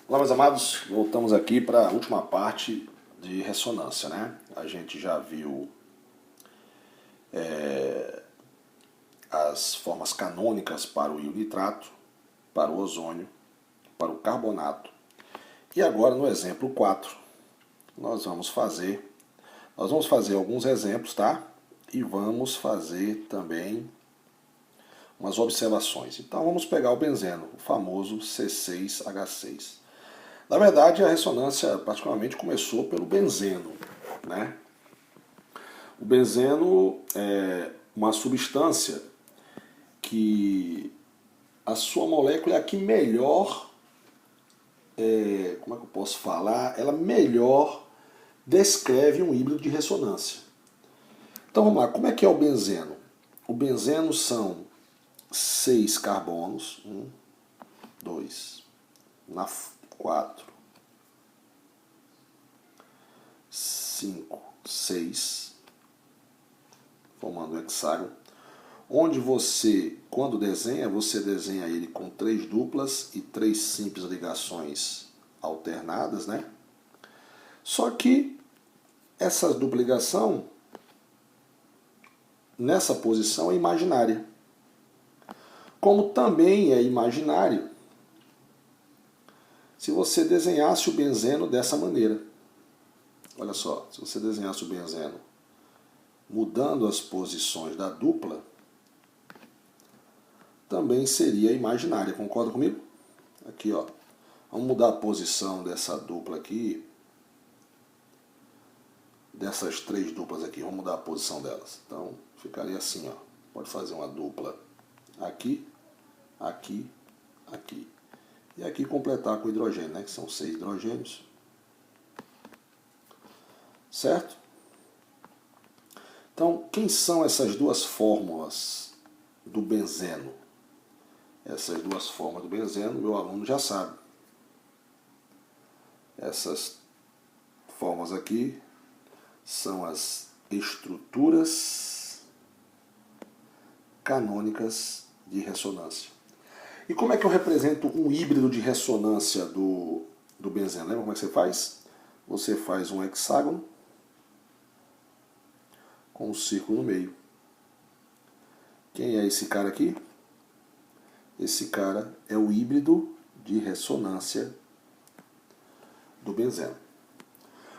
Olá, meus amados, voltamos aqui para a última parte de ressonância, né? A gente já viu as formas canônicas para o nitrato, para o ozônio, para o carbonato. E agora, no exemplo 4, nós vamos fazer alguns exemplos, tá? E vamos fazer também umas observações. Então vamos pegar o benzeno, o famoso C6H6. Na verdade, a ressonância particularmente começou pelo benzeno, né? O benzeno é uma substância que a sua molécula é a que melhor, como é que eu posso falar? Ela melhor descreve um híbrido de ressonância. Então vamos lá, como é que é o benzeno? O benzeno são 6 carbonos, 2, 4, 5, 6, formando um hexágono, onde você, quando desenha, você desenha ele com 3 duplas e 3 simples ligações alternadas, né? Só que essa dupla ligação, nessa posição, é imaginária. Como também é imaginário se você desenhasse o benzeno dessa maneira. Olha só, se você desenhasse o benzeno mudando as posições da dupla, também seria imaginária. Concorda comigo? Aqui, ó. Vamos mudar a posição dessa dupla aqui. Dessas 3 duplas aqui, vamos mudar a posição delas. Então, ficaria assim, ó. Pode fazer uma dupla aqui, aqui, aqui. E aqui completar com hidrogênio, né? Que são 6 hidrogênios. Certo? Então, quem são essas duas fórmulas do benzeno? Essas duas formas do benzeno, meu aluno já sabe. Essas formas aqui são as estruturas canônicas de ressonância. E como é que eu represento um híbrido de ressonância do benzeno? Lembra como é que você faz? Você faz um hexágono com um círculo no meio. Quem é esse cara aqui? Esse cara é o híbrido de ressonância do benzeno.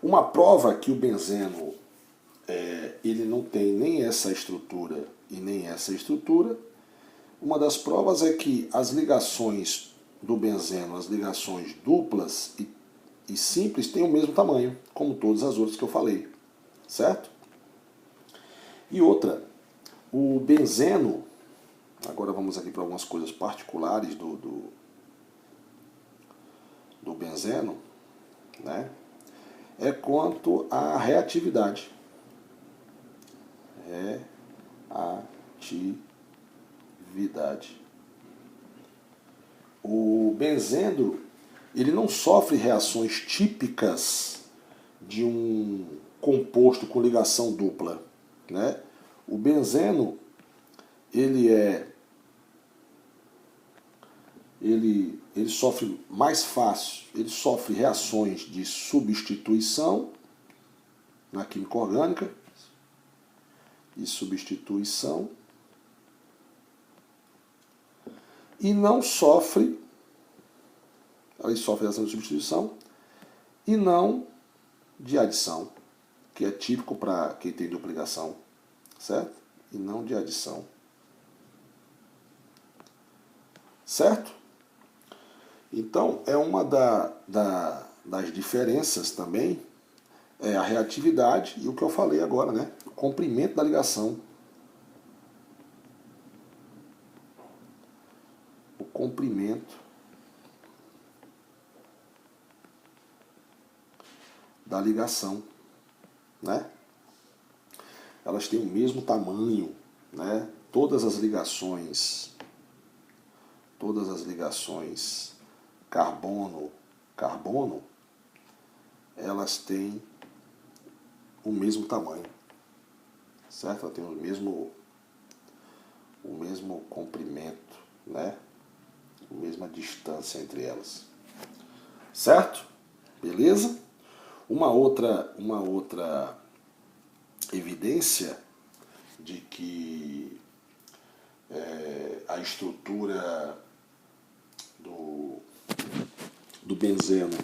Uma prova que o benzeno ele não tem nem essa estrutura e nem essa estrutura, uma das provas é que as ligações do benzeno, as ligações duplas e simples, têm o mesmo tamanho, como todas as outras que eu falei, certo? E outra, o benzeno, agora vamos aqui para algumas coisas particulares do benzeno, né? É quanto à reatividade. Reatividade. O benzeno, ele não sofre reações típicas de um composto com ligação dupla, né? O benzeno, ele sofre mais fácil, ele sofre reações de substituição na química orgânica, e substituição, e não sofre, ele sofre reação de substituição, e não de adição, que é típico para quem tem dupla ligação, certo? E não de adição. Certo? Então, é uma das diferenças também, é a reatividade e o que eu falei agora, né? O comprimento da ligação. O comprimento da ligação, né? Elas têm o mesmo tamanho, né? Todas as ligações carbono, elas têm o mesmo tamanho, certo? Elas têm o mesmo comprimento, né? A mesma distância entre elas, Certo? Beleza? Uma outra evidência de que a estrutura do benzeno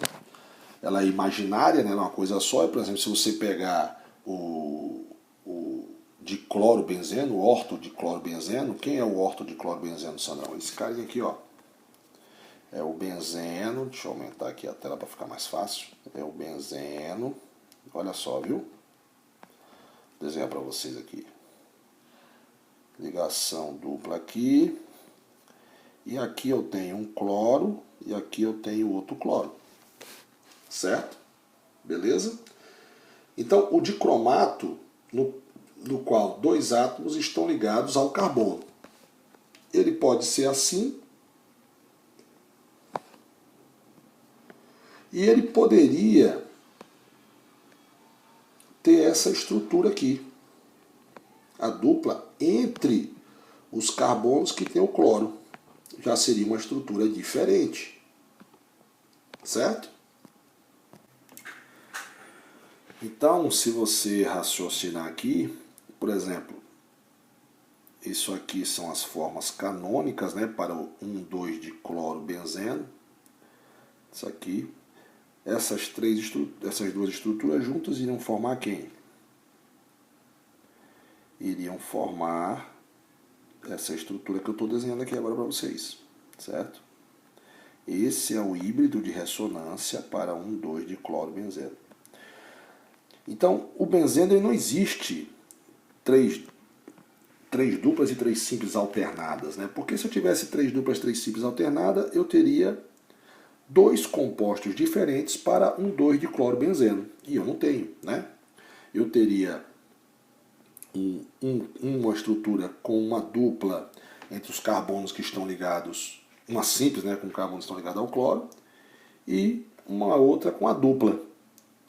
ela é imaginária, né? Não é uma coisa só. Por exemplo, se você pegar o diclorobenzeno, o ortodiclorobenzeno, quem é o ortodiclorobenzeno, Sandrão? Esse carinha aqui, ó. É o benzeno, deixa eu aumentar aqui a tela para ficar mais fácil. É o benzeno, olha só, viu? Vou desenhar para vocês aqui. Ligação dupla aqui. E aqui eu tenho um cloro e aqui eu tenho outro cloro. Certo? Beleza? Então, o dicromato, no qual dois átomos estão ligados ao carbono. Ele pode ser assim. E ele poderia ter essa estrutura aqui. A dupla entre os carbonos que tem o cloro. Já seria uma estrutura diferente. Certo? Então, se você raciocinar aqui, por exemplo, isso aqui são as formas canônicas, né, para o 1,2-diclorobenzeno. Isso aqui. Essas duas estruturas juntas iriam formar quem? Iriam formar essa estrutura que eu estou desenhando aqui agora para vocês. Certo? Esse é o híbrido de ressonância para 1,2-diclorobenzeno. Então, o benzeno ele não existe três duplas e três simples alternadas, né? Porque se eu tivesse três duplas, três simples alternadas, eu teria dois compostos diferentes para 1,2-diclorobenzeno. E eu não tenho, né? Eu teria uma estrutura com uma dupla entre os carbonos que estão ligados, uma simples, né, com carbonos que estão ligados ao cloro, e uma outra com a dupla.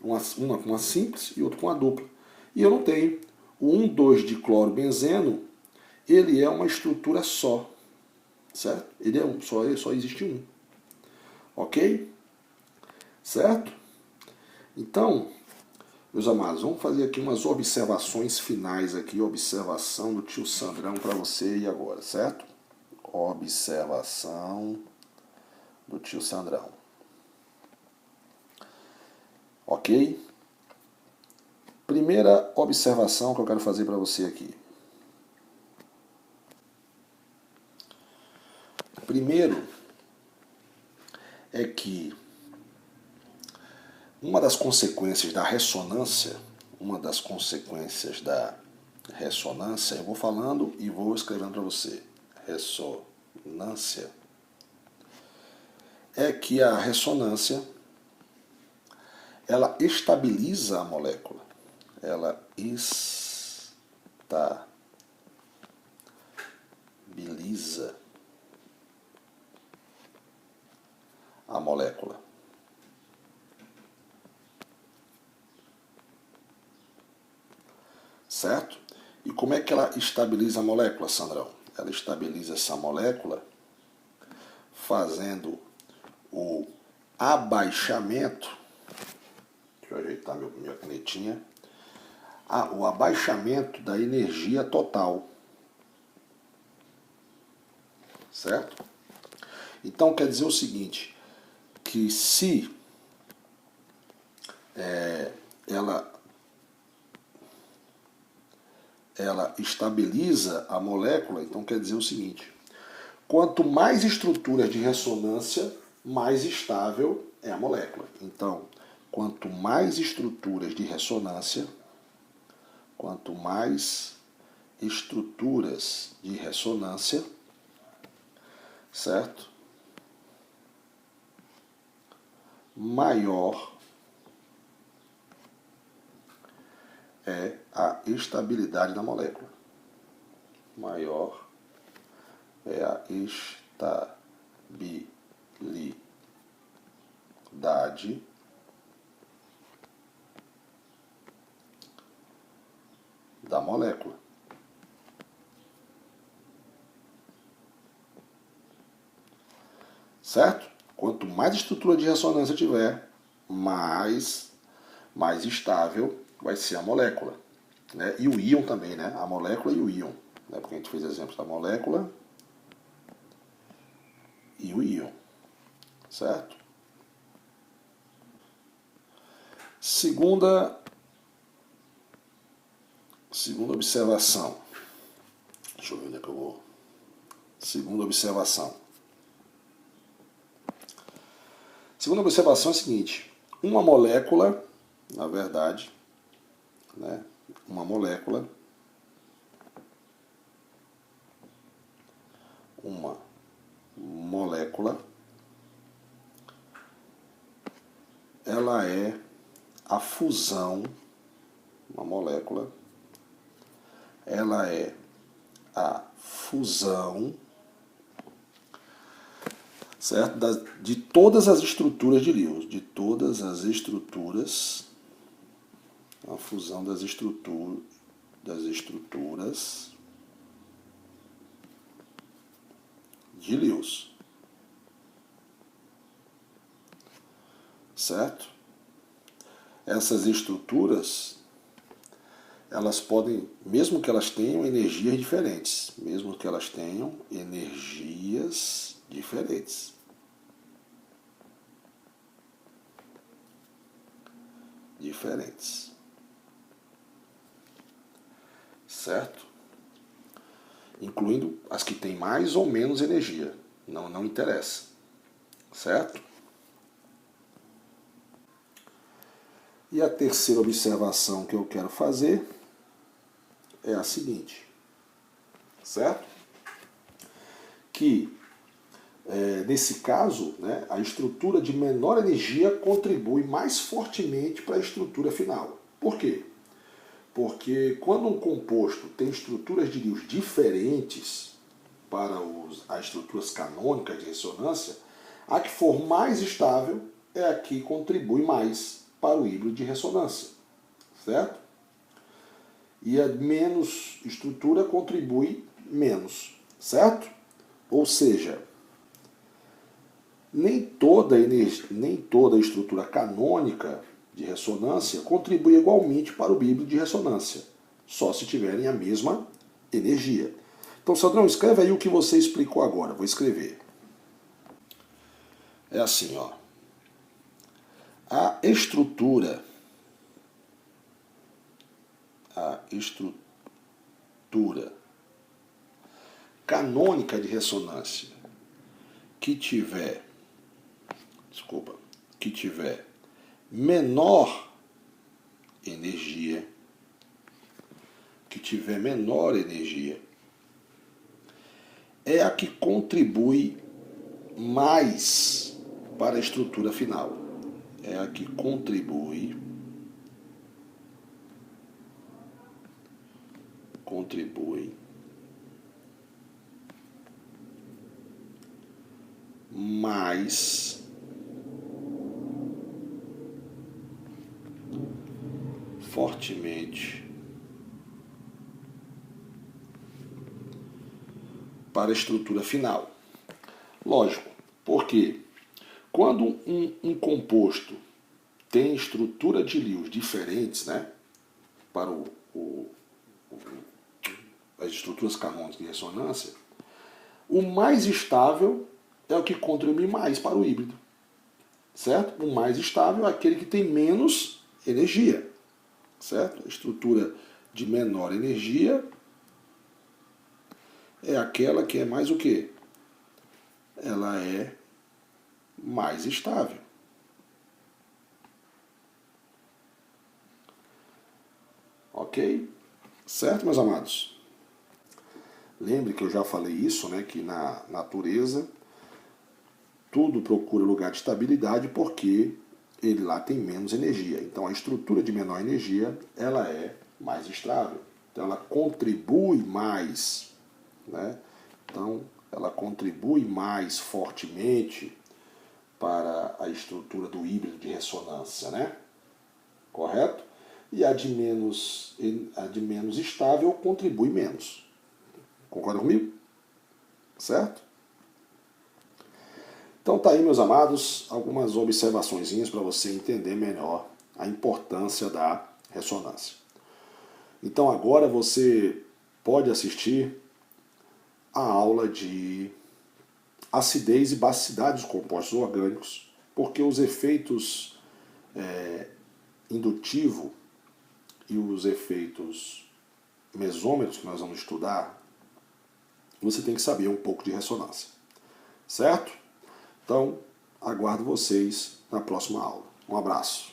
Uma com a simples e outra com a dupla. E eu não tenho. O 1,2-diclorobenzeno, ele é uma estrutura só. Certo? Ele só existe um. Ok? Certo? Então, meus amados, vamos fazer aqui umas observações finais aqui. Observação do tio Sandrão para você e agora, certo? Observação do tio Sandrão. Ok? Primeira observação que eu quero fazer para você aqui. Primeiro é que uma das consequências da ressonância, eu vou falando e vou escrevendo para você. Ressonância é que a ressonância ela estabiliza a molécula. Ela estabiliza a molécula. Certo? E como é que ela estabiliza a molécula, Sandrão? Ela estabiliza essa molécula fazendo o abaixamento. Deixa eu ajeitar minha canetinha. O abaixamento da energia total. Certo? Então quer dizer o seguinte, que se ela estabiliza a molécula, então quer dizer o seguinte, quanto mais estruturas de ressonância, mais estável é a molécula. Então, quanto mais estruturas de ressonância, certo? Maior é a estabilidade da molécula. Maior é a estabilidade da molécula. Certo? Quanto mais estrutura de ressonância tiver, mais estável vai ser a molécula. Né? E o íon também, né? A molécula e o íon. Né? Porque a gente fez exemplos da molécula e o íon. Certo? Segunda observação. Deixa eu ver onde é que eu vou. Segunda observação. Segunda observação é a seguinte. Uma molécula, na verdade, né? Uma molécula ela é a fusão, uma molécula, ela é a fusão, certo? De todas as estruturas de Lewis, de todas as estruturas, a fusão das estruturas de Lewis. Certo? Essas estruturas, elas podem, mesmo que elas tenham energias diferentes, certo? Incluindo as que têm mais ou menos energia, não interessa, certo? E a terceira observação que eu quero fazer é a seguinte, certo? Que, nesse caso, né, a estrutura de menor energia contribui mais fortemente para a estrutura final. Por quê? Porque quando um composto tem estruturas de Lewis diferentes para as estruturas canônicas de ressonância, a que for mais estável é a que contribui mais para o híbrido de ressonância, certo? E a menos estrutura contribui menos, certo? Ou seja, nem toda estrutura canônica de ressonância contribui igualmente para o híbrido de ressonância, só se tiverem a mesma energia. Então, Sandrão, escreve aí o que você explicou agora. Vou escrever. É assim, ó. A estrutura canônica de ressonância que tiver menor energia, é a que contribui mais para a estrutura final. É a que contribui mais fortemente para a estrutura final. Lógico, porque quando um composto tem estrutura de Lewis diferentes, né, para as estruturas canônicas de ressonância, o mais estável é o que contribui mais para o híbrido, certo? O mais estável é aquele que tem menos energia, certo? A estrutura de menor energia é aquela que é mais o quê? Ela é mais estável. Ok? Certo, meus amados? Lembre que eu já falei isso, né? Que na natureza tudo procura lugar de estabilidade porque ele lá tem menos energia. Então a estrutura de menor energia, ela é mais estável. Então ela contribui mais, né? Então ela contribui mais fortemente para a estrutura do híbrido de ressonância, né? Correto? E a de menos estável contribui menos. Concorda comigo? Certo? Então tá aí, meus amados, algumas observaçõezinhas para você entender melhor a importância da ressonância. Então agora você pode assistir a aula de acidez e basicidade dos compostos orgânicos, porque os efeitos indutivo e os efeitos mesômeros que nós vamos estudar, você tem que saber um pouco de ressonância. Certo? Então, aguardo vocês na próxima aula. Um abraço.